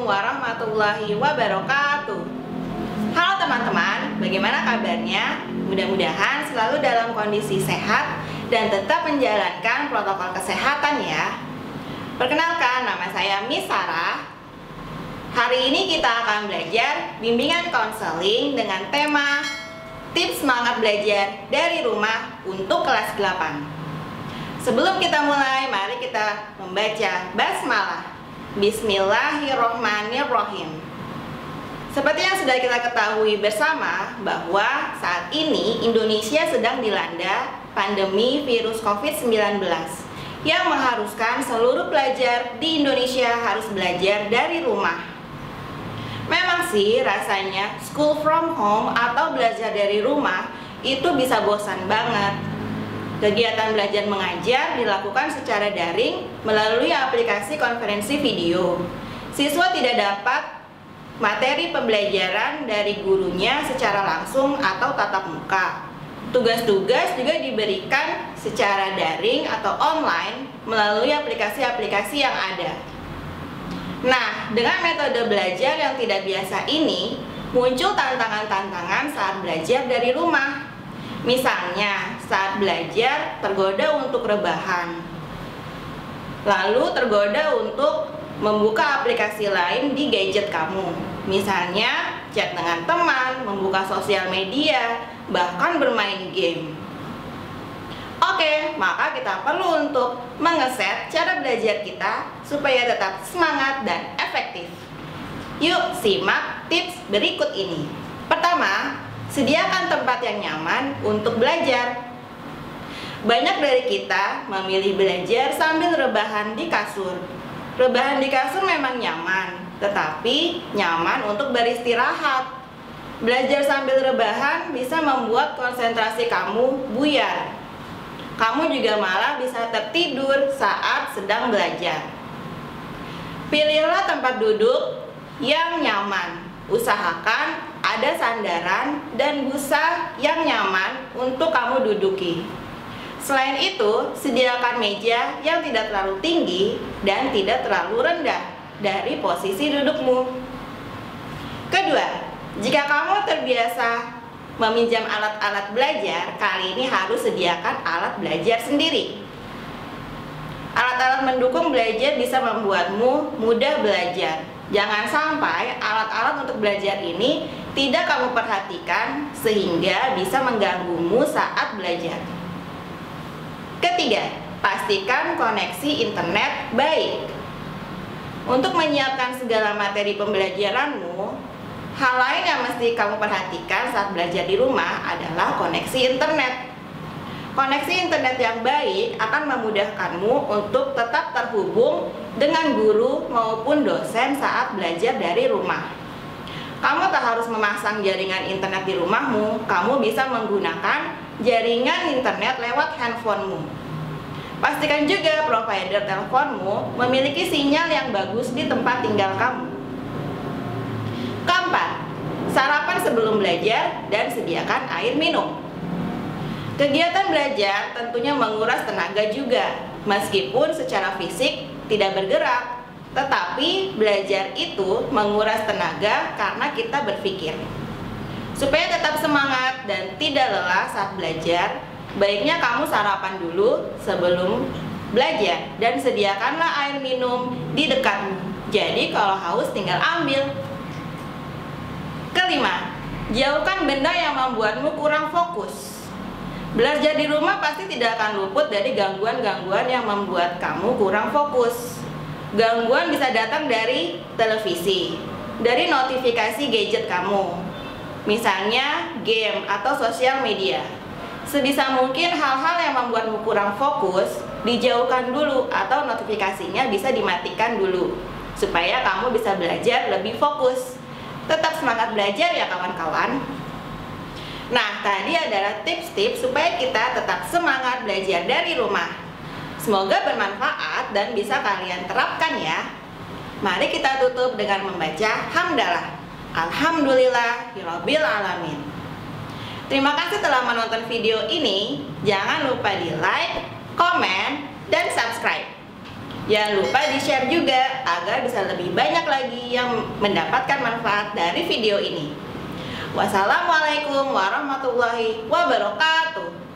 warahmatullahi wabarakatuh. Halo teman-teman, bagaimana kabarnya? Mudah-mudahan selalu dalam kondisi sehat dan tetap menjalankan protokol kesehatan ya. Perkenalkan, nama saya Miss Sarah. Hari ini kita akan belajar bimbingan konseling dengan tema tips semangat belajar dari rumah untuk kelas 8. Sebelum kita mulai, mari kita membaca basmalah. Bismillahirrohmanirrohim. Seperti yang sudah kita ketahui bersama bahwa saat ini Indonesia sedang dilanda pandemi virus COVID-19 yang mengharuskan seluruh pelajar di Indonesia harus belajar dari rumah. Memang sih rasanya school from home atau belajar dari rumah itu bisa bosan banget. Kegiatan belajar mengajar dilakukan secara daring melalui aplikasi konferensi video. Siswa tidak dapat materi pembelajaran dari gurunya secara langsung atau tatap muka. Tugas-tugas juga diberikan secara daring atau online melalui aplikasi-aplikasi yang ada. Nah, dengan metode belajar yang tidak biasa ini, muncul tantangan-tantangan saat belajar dari rumah. Misalnya, saat belajar tergoda untuk rebahan, lalu tergoda untuk membuka aplikasi lain di gadget kamu. Misalnya, chat dengan teman, membuka sosial media, bahkan bermain game. Oke, maka kita perlu untuk mengeset cara belajar kita supaya tetap semangat dan efektif. Yuk, simak tips berikut ini. Pertama, sediakan tempat yang nyaman untuk belajar. Banyak dari kita memilih belajar sambil rebahan di kasur. Rebahan di kasur memang nyaman, tetapi nyaman untuk beristirahat. Belajar sambil rebahan bisa membuat konsentrasi kamu buyar. Kamu juga malah bisa tertidur saat sedang belajar. Pilihlah tempat duduk yang nyaman. Usahakan ada sandaran dan busa yang nyaman untuk kamu duduki. Selain itu, sediakan meja yang tidak terlalu tinggi dan tidak terlalu rendah dari posisi dudukmu. Kedua, jika kamu terbiasa meminjam alat-alat belajar, kali ini harus sediakan alat belajar sendiri. Alat-alat mendukung belajar bisa membuatmu mudah belajar. Jangan sampai alat-alat untuk belajar ini tidak kamu perhatikan sehingga bisa mengganggumu saat belajar. Ketiga, pastikan koneksi internet baik. Untuk menyiapkan segala materi pembelajaranmu, hal lain yang mesti kamu perhatikan saat belajar di rumah adalah koneksi internet. Koneksi internet yang baik akan memudahkanmu untuk tetap terhubung dengan guru maupun dosen saat belajar dari rumah. Kamu tak harus memasang jaringan internet di rumahmu, kamu bisa menggunakan jaringan internet lewat handphonemu. Pastikan juga provider teleponmu memiliki sinyal yang bagus di tempat tinggal kamu. Keempat, sarapan sebelum belajar dan sediakan air minum. Kegiatan belajar tentunya menguras tenaga juga, meskipun secara fisik tidak bergerak, tetapi belajar itu menguras tenaga karena kita berpikir. Supaya tetap semangat dan tidak lelah saat belajar, baiknya kamu sarapan dulu sebelum belajar dan sediakanlah air minum di dekatmu. Jadi kalau haus tinggal ambil. Kelima, jauhkan benda yang membuatmu kurang fokus. Belajar di rumah pasti tidak akan luput dari gangguan-gangguan yang membuat kamu kurang fokus. Gangguan bisa datang dari televisi, dari notifikasi gadget kamu, misalnya game atau sosial media. Sebisa mungkin hal-hal yang membuatmu kurang fokus dijauhkan dulu atau notifikasinya bisa dimatikan dulu, supaya kamu bisa belajar lebih fokus. Tetap semangat belajar ya kawan-kawan. Nah, tadi adalah tips-tips supaya kita tetap semangat belajar dari rumah. Semoga bermanfaat dan bisa kalian terapkan ya. Mari kita tutup dengan membaca hamdalah. Alhamdulillahirabbil alamin. Terima kasih telah menonton video ini. Jangan lupa di like, komen, dan subscribe. Jangan lupa di-share juga agar bisa lebih banyak lagi yang mendapatkan manfaat dari video ini. Wassalamualaikum warahmatullahi wabarakatuh.